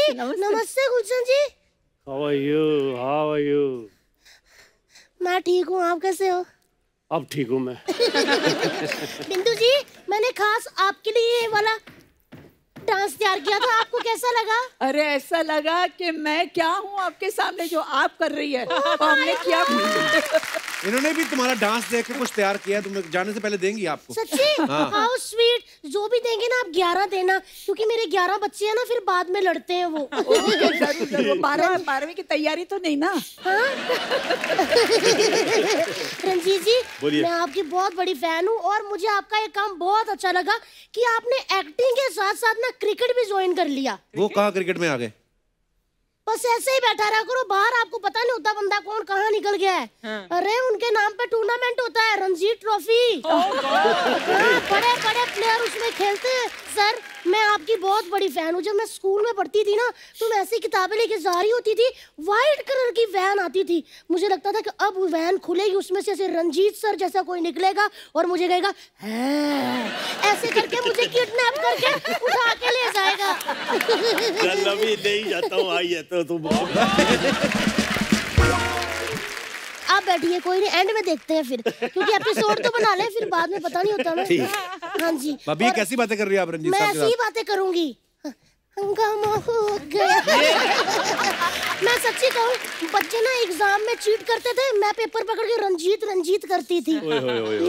जी। नमस्ते गुलशन जी। How are you? How are you? मैं ठीक हूँ, आप कैसे हो? अब ठीक हूँ मैं। बिंदु जी, मैंने खास आपके लिए ये वाला डांस तैयार किया था, आपको कैसा लगा? अरे ऐसा लगा कि मैं क्या हूँ आपके सामने जो आप कर रही है, हमने किया। इन्होंने भी तुम्हारा डांस देख के कुछ तैयार किया, तुम जाने से पहले देंगी आपको। सच्ची? How sweet. जो भी देंगे ना आप 11 देना, क्योंकि मेरे 11 बच्चे हैं ना, फिर बाद में लड़ते हैं वो। जरूर 12वीं की तैयारी तो नहीं ना? हाँ? रंजीत जी, मैं आपकी बहुत बड़ी फैन हूँ और मुझे आपका ये काम बहुत अच्छा लगा कि आपने एक्टिंग के साथ साथ ना क्रिकेट भी ज्वाइन कर लिया। वो कहाँ क्रिकेट में आ गए? बस ऐसे ही बैठा रहा करो बाहर, आपको पता नहीं होता बंदा कौन कहाँ निकल गया है। अरे उनके नाम पे टूर्नामेंट होता है, रणजी ट्रॉफी। बड़े बड़े प्लेयर उसमें खेलते हैं। सर, मैं आपकी बहुत बड़ी फैन हूँ। जब मैं स्कूल में पढ़ती थी ना, तो मैं ऐसी किताबें लेके जा रही होती थी, व्हाइट कलर की वैन आती थी। मुझे लगता था कि अब वैन खुलेगी, उसमें से ऐसे रंजीत सर जैसा कोई निकलेगा और मुझे कहेगा ऐसे करके मुझे किडनैप करके उठा के ले जाएगा। कल अभी नहीं जाता हूँ, आई है तो तुम। आप बैठिए, कोई नहीं, एंड में देखते हैं फिर, क्योंकि एपिसोड तो बना ले, फिर बाद में पता नहीं होता ना। हाँ जी। भाभी कैसी बातें कर रही है आप रंजीत साहब के साथ? मैं ऐसी बातें करूंगी। हंगामा हो गया। मैं सच्ची कहूँ, बच्चे ना एग्जाम में चीट करते थे, मैं पेपर पकड़ के रंजीत रंजीत करती थी।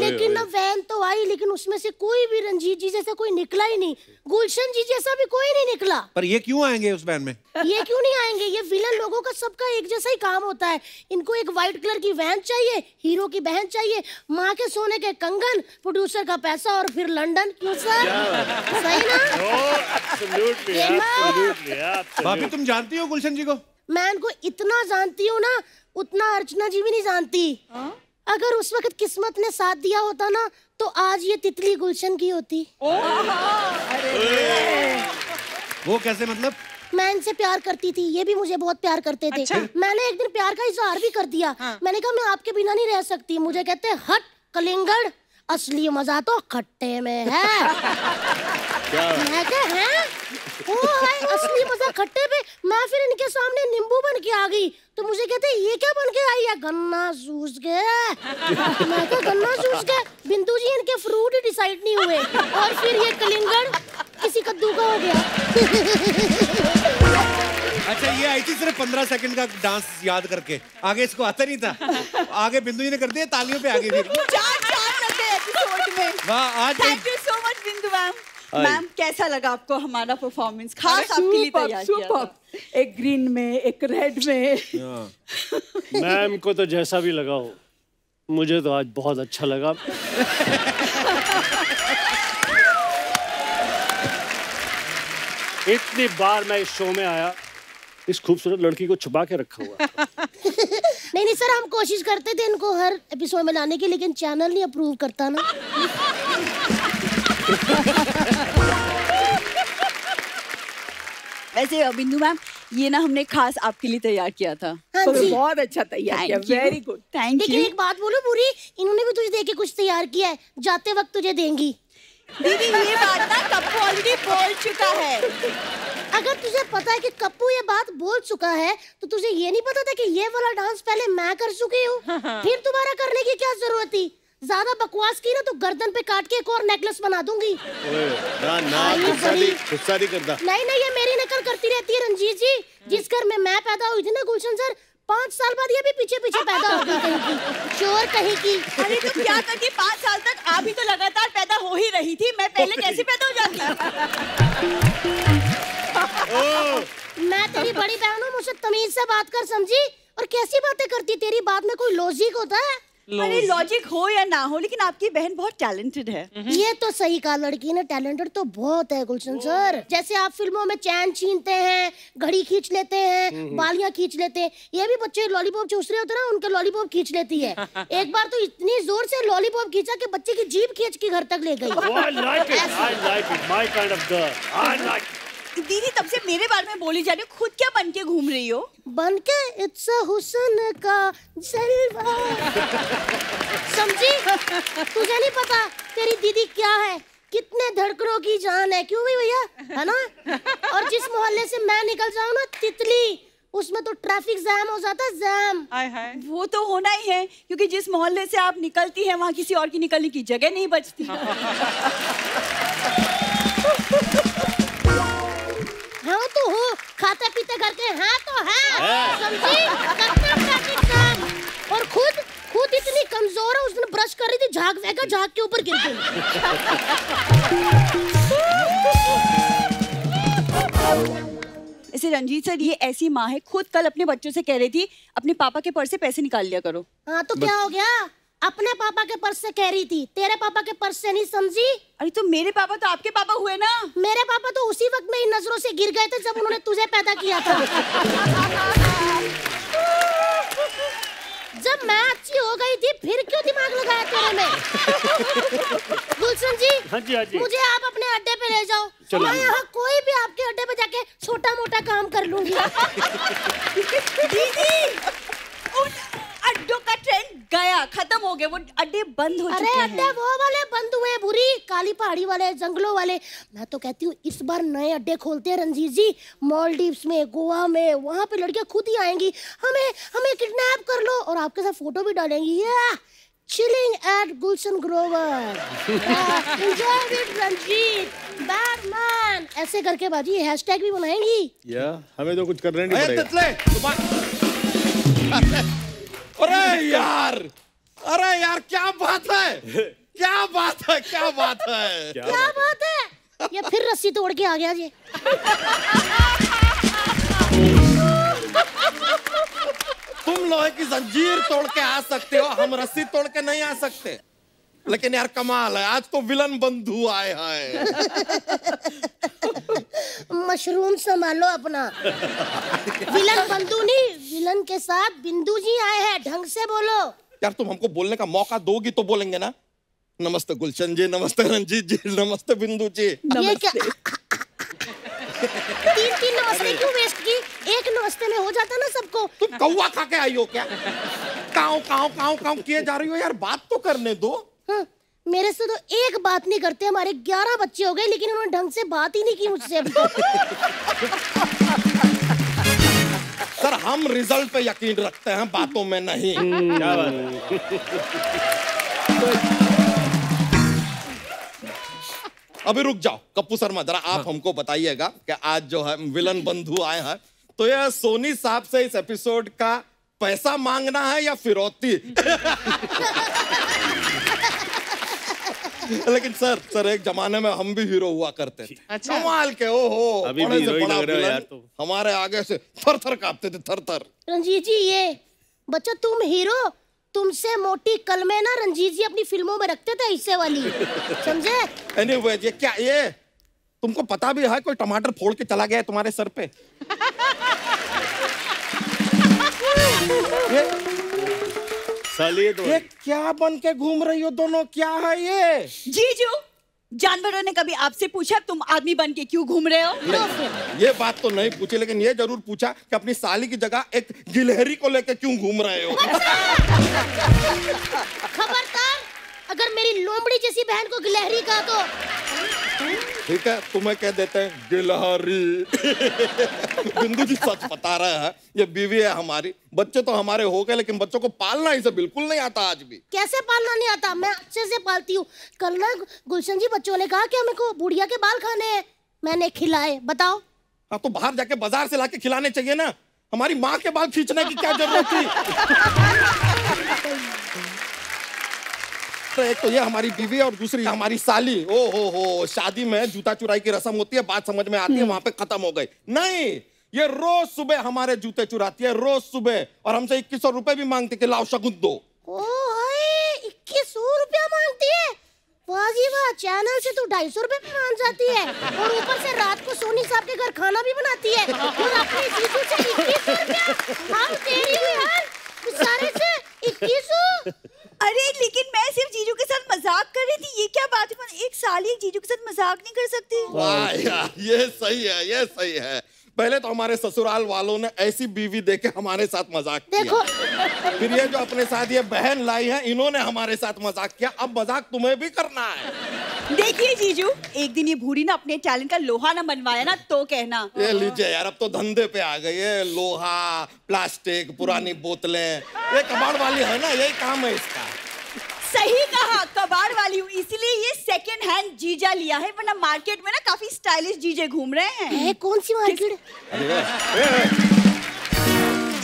लेकिन ना वैन तो आई, लेकिन उसमें से कोई भी रंजीत जी जैसा कोई निकला ही नहीं, गुलशन जी जैसा भी कोई नहीं निकला। पर ये क्यों आएंगे उस वैन में? ये क्यों नहीं आएंगे? ये विलन लोगों का सबका एक जैसा ही काम होता है। इनको एक व्हाइट कलर की वैन चाहिए, हीरो की बहन चाहिए, माँ के सोने के कंगन, प्रोड्यूसर का पैसा और फिर लंदन। क्यों सर? सही ना? भाभी तुम जानती हो गुलशन जी को? मैं इनको इतना जानती हूँ ना, उतना अर्चना जी भी नहीं जानती। अगर उस वक्त किस्मत ने साथ दिया होता ना, तो आज ये तितली गुलशन की होती। वो कैसे मतलब? मैं इनसे प्यार करती थी, ये भी मुझे बहुत प्यार करते थे। अच्छा? मैंने एक दिन प्यार का इजहार भी कर दिया। मैंने कहा मैं आपके बिना नहीं रह सकती। मुझे कहते हट कलिंगड़, असली मजा तो खट्टे में है। मैं कहा है? ओ है असली मजा खट्टे पे। मैं फिर इनके सामने नींबू बन के आ गई, तो मुझे कहते ये क्या बन के आई है? गन्ना सूस के। मैं कहा गन्ना सूस के? बिंदु जी इनके फ्रूट ही डिसाइड नहीं हुए और फिर ये कलिंगड़ किसी कद्दू का हो गया। अच्छा, ये आई थी सिर्फ 15 सेकंड का डांस याद करके, आगे इसको आता नहीं था। आगे बिंदु जी ने कर दिया, तालियों पे आगे फिर वाह। आज थैंक यू सो मच बिंदु मैम। मैम कैसा लगा आपको हमारा परफॉर्मेंस? खास आपके लिए तैयार किया था। एक ग्रीन में, एक रेड में। मैम को तो जैसा भी लगा हो, मुझे तो आज बहुत अच्छा लगा। इतनी बार मैं इस शो में आया, इस खूबसूरत लड़की को छुपा के रखा हुआ। नहीं सर, हम कोशिश करते थे इनको हर एपिसोड में लाने की, लेकिन चैनल नहीं अप्रूव करता ना। वैसे बिंदु मैम, ये ना हमने खास आपके लिए तैयार किया था। हाँ जी। बहुत अच्छा तैयार किया, वेरी गुड, थैंक यू। लेकिन एक बात बोलो पूरी, इन्होंने भी तुझे देके कुछ तैयार किया है, जाते वक्त तुझे देंगी। दीदी ये बात ना कप्पू ऑलरेडी बोल चुका है। अगर तुझे पता है कि कप्पू ये बात बोल चुका है, तो तुझे ये नहीं पता था कि ये वाला डांस पहले मैं कर चुकी हूँ? फिर दोबारा करने की क्या जरूरत थी? ज्यादा बकवास की ना तो गर्दन पे काट के एक और नेकलेस बना दूंगी। गुस्सा नहीं करता। नहीं, ये मेरी नकल करती रहती है रंजीत जी। जिस घर में मैं पैदा हुई थी ना गुलशन सर, 5 साल बाद ये भी पीछे पीछे पैदा हो गई कहीं की, चोर कहीं की। अरे तो क्या करती, 5 साल तक आप भी तो लगातार पैदा हो ही रही थी, मैं पहले कैसे पैदा हो जाती? मैं तेरी बड़ी बहन हूँ, मुझसे तमीज से बात कर, समझी? और कैसी बातें करती, तेरी बात में कोई लॉजिक होता है? अरे लॉजिक हो या ना हो, लेकिन आपकी बहन बहुत टैलेंटेड है। ये तो सही कहा, लड़की ने टैलेंटेड तो बहुत है गुलशन सर। जैसे आप फिल्मों में चैन छीनते हैं, घड़ी खींच लेते हैं, बालियां खींच लेते हैं, ये भी बच्चे लॉलीपॉप चूस रहे होते हैं ना, उनके लॉलीपॉप खींच लेती है। एक बार तो इतनी जोर से लॉलीपॉप खींचा कि बच्चे की जीभ खींच के घर तक ले गई। दीदी तब से मेरे बारे में बोली जा रही हो, खुद क्या बन के घूम रही हो? बन के इट्स हुस्न का जलवा। समझी? तुझे नहीं पता तेरी दीदी क्या है? कितने धड़कनों की जान है, क्यों भी भैया, है ना? और जिस मोहल्ले से मैं निकल जाऊँ ना, तितली, उसमें तो ट्रैफिक जैम हो जाता है, जैम। वो तो होना ही है, क्योंकि जिस मोहल्ले से आप निकलती हैं वहाँ किसी और की निकलने की जगह नहीं बचती। हाँ तो हो, खाते पीते करके हैं तो है, समझी? करते ट्रैफिक जैम। और खुद इतनी कमजोर है, उस दिन ब्रश कर रही थी, झाग फेंका, झाग के ऊपर गिर गई। ऐसे रंजीत सर, ये ऐसी माँ है, खुद कल अपने बच्चों से कह रही थी अपने पापा के पर्स से पैसे निकाल लिया करो। हाँ तो क्या हो गया? अपने पापा के पर्स से कह रही थी, तेरे पापा के पर्स से नहीं, समझी? अरे तो मेरे पापा तो आपके पापा हुए ना। मेरे पापा तो उसी वक्त में इन नजरों से गिर गए थे जब उन्होंने तुझे पैदा किया था। जब मैं अच्छी हो गई थी, फिर क्यों दिमाग लगाया तेरे में? गुलशन जी, हाँ जी, हाँ जी। मुझे आप अपने अड्डे पे ले जाओ। मैं यहाँ कोई भी आपके अड्डे पे जाके छोटा मोटा काम कर लूंगी। दीदी, उन अड्डों का ट्रेंड गया, खत्म हो गया, वो अड्डे बंद हो चुके हैं। अरे अड्डे वो वाले बंद हुए, बुरी काली पहाड़ी वाले, जंगलों वाले। मैं तो कहती हूँ इस बार नए अड्डे खोलते हैं रंजीत जी, मालदीव्स में, गोवा में, वहाँ पे लड़कियाँ खुद ही आएंगी, हमें किडनैप कर लो और आपके साथ फोटो भी डालेंगी। Chilling at Gulshan Grover, enjoy with Ranjeet, Batman, ऐसे करके बाजी हैशटैग भी बनाएंगी। हमें तो कुछ करना नहीं पड़ेगा। अरे यार क्या बात है, क्या बात है, क्या बात है, क्या बात है? ये फिर रस्सी तोड़ के आ गया जी। तुम लोहे की जंजीर तोड़ के आ सकते हो, हम रस्सी तोड़ के नहीं आ सकते। लेकिन यार कमाल है, आज तो विलन बंधु आए हैं। मशरूम संभालो अपना। विलन बंधु नहीं, विलन के साथ बिंदु जी आए हैं, ढंग से बोलो। यार तुम हमको बोलने का मौका दोगी तो बोलेंगे ना। नमस्ते गुलशन जी, नमस्ते रंजीत जी, नमस्ते बिंदु जी। ये क्या? तीन नमस्ते क्यों वेस्ट की? एक नमस्ते में हो जाता ना सबको। तुम कौवा खा के आई हो क्या? काऊ काऊ काऊ काऊ किए जा रही हो यार, बात तो करने दो। हाँ, मेरे से तो एक बात नहीं करते, हमारे 11 बच्चे हो गए लेकिन उन्होंने ढंग से बात ही नहीं की मुझसे अभी तक। सर हम रिजल्ट पे यकीन रखते हैं, बातों में नहीं। क्या बात है? अभी रुक जाओ कप्पू शर्मा, जरा आप हमको बताइएगा कि आज जो है विलन बंधु आए हैं, तो ये सोनी साहब से इस एपिसोड का पैसा मांगना है या फिरौती? लेकिन सर एक जमाने में हम भी हीरो हुआ करते थे। अच्छा। कमाल के, ओहो, अभी भी हीरो ही लग रहे हो यार तुम। हमारे आगे से थर थर कांपते थे, थर थर। रंजीत जी, ये बच्चा तुम हीरो, तुमसे मोटी कलमे ना रंजीत जी अपनी फिल्मों में रखते थे, इससे वाली, समझे? एनीवे, ये क्या, ये तुमको पता भी है कोई टमाटर फोड़ के चला गया है तुम्हारे सर पे? ये क्या बन के घूम रही हो दोनों, क्या है ये? जीजू, जानवरों ने कभी आपसे पूछा तुम आदमी बन के क्यों घूम रहे हो? ये बात तो नहीं पूछी, लेकिन ये जरूर पूछा कि अपनी साली की जगह एक गिलहरी को लेके क्यों घूम रहे हो? खबरदार, अगर मेरी लोमड़ी जैसी बहन को गिलहरी कहा तो ठीक है, तुम्हें कह देते हैं गिलहरी। बिंदु जी सच बता रहे हैं, ये बीवी है हमारी, बच्चे तो हमारे हो गए, लेकिन बच्चों को पालना इसे बिल्कुल नहीं आता आज भी। कैसे पालना नहीं आता? मैं अच्छे से पालती हूँ। कल ना गुलशन जी बच्चों ने कहा कि हमें को बुढ़िया के बाल खाने हैं, मैंने खिलाए, बताओ। हाँ तो बाहर जाके बाजार से लाके खिलाने चाहिए ना, हमारी माँ के बाल खींचने की क्या जरूरत थी? एक तो ये हमारी बीवी और दूसरी हमारी साली। ओ हो, शादी में जूता चुराई की रस्म होती है, बात समझ में आती है, वहां पे खत्म हो गई। नहीं, ये रोज सुबह हमारे जूते चुराती है, रोज सुबह, और हमसे 2100 रुपए भी मांगती कि लाओ शगुन दो। ओ 2100 रुपया मांगती है? वाह जी वाह, चैनल से तू 250 रुपए पे मान जाती है, और ऊपर से रात को सोनी साहब के घर खाना भी बनाती है, और अपने जीजू से 2100 रुपया। हम तेरी भी यार, सारे से 2100। अरे लेकिन मैं सिर्फ जीजू के साथ मजाक कर रही थी, ये क्या बात है? एक साली एक जीजू के साथ मजाक नहीं कर सकती। वाह यार, ये सही है, ये सही है। पहले तो हमारे ससुराल वालों ने ऐसी बीवी देके हमारे साथ मजाक देखो किया, फिर ये जो अपने साथ ये बहन लाई है इन्होंने हमारे साथ मजाक किया, अब मजाक तुम्हें भी करना है। देखिए जीजू, एक दिन ये भूरी ना अपने टैलेंट का लोहा ना बनवाया ना तो कहना। ये लीजिए यार, अब तो धंधे पे आ गई है, लोहा, प्लास्टिक, पुरानी बोतलें, ये कबाड़ वाली है ना, यही काम है इसका। सही कहा, कबाड़ वाली हूँ, इसीलिए ये सेकंड हैंड जीजा लिया है, वरना मार्केट में ना काफी स्टाइलिश जीजे घूम रहे हैं। कौन सी मार्केट?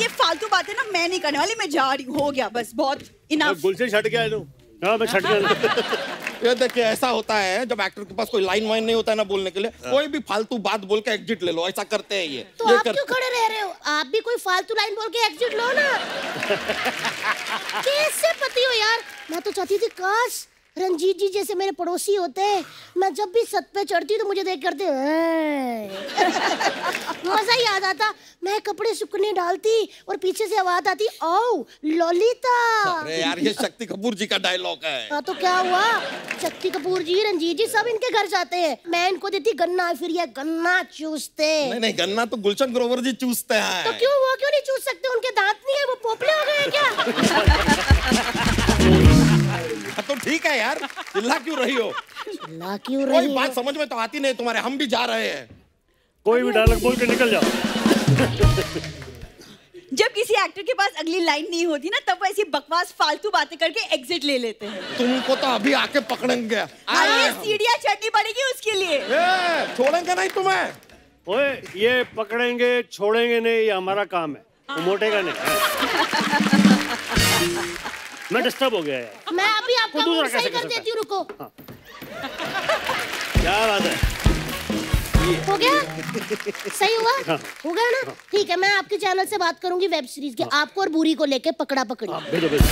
ये फालतू बातें ना मैं नहीं करने वाली, मैं जा रही हूँ, हो गया बस, बहुत इनफ। गुलशन छट गया है तू। हाँ मैं छट गया। ये देखिए ऐसा होता है जब एक्टर के पास कोई लाइन वाइन नहीं होता है ना बोलने के लिए, कोई भी फालतू बात बोल के एग्जिट ले लो, ऐसा करते हैं ये। तो ये आप क्यों खड़े रह रहे हो? आप भी कोई फालतू लाइन बोल के एग्जिट लो ना। कैसे पति हो यार? मैं तो चाहती थी काश रंजीत जी जैसे मेरे पड़ोसी होते, मैं जब भी छत पे चढ़ती तो मुझे देख करते मजा ही आ जाता। मैं कपड़े सूखने डालती और पीछे से आवाज आती, ओ ललिता। अरे यार ये शक्ति कपूर जी का डायलॉग है। हाँ तो क्या हुआ, शक्ति कपूर जी, रंजीत जी सब इनके घर जाते हैं, मैं इनको देती गन्ना, फिर ये गन्ना चूसते। नहीं नहीं, गन्ना तो गुलशन ग्रोवर जी चूसते हैं। तो क्यों वो क्यों नहीं चूस सकते? उनके दांत नहीं है, वो पोपले हो गए क्या? तो ठीक है यार, चिल्ला क्यों रही हो? चिल्ला क्यों रही कोई हो? बात समझ में तो आती नहीं तुम्हारे, हम भी जा रहे हैं। कोई भी डायलॉग बोल के निकल जाओ। जब किसी एक्टर के पास अगली लाइन नहीं होती ना, तब वो ऐसी बकवास फालतू बातें करके एग्जिट ले लेते हैं। तुमको तो अभी आके पकड़ेंगे। अरे सीढ़ियाँ चढ़नी पड़ेगी उसके लिए। छोड़ेंगे नहीं तुम्हें। ओए ये पकड़ेंगे छोड़ेंगे नहीं, ये हमारा काम है, वो मोटेगा नहीं। मैं डिस्टर्ब हो गया यार। मैं अभी आपका दूसरा मूड सही कैसे कर कर देती हूँ, रुको। हाँ। क्या बात है? हो गया? सही हुआ? हाँ। हो गया ना? ठीक है, मैं आपके चैनल से बात करूंगी वेब सीरीज के, आपको और बूरी को लेके पकड़ा पकड़ी। भेजो भेजो।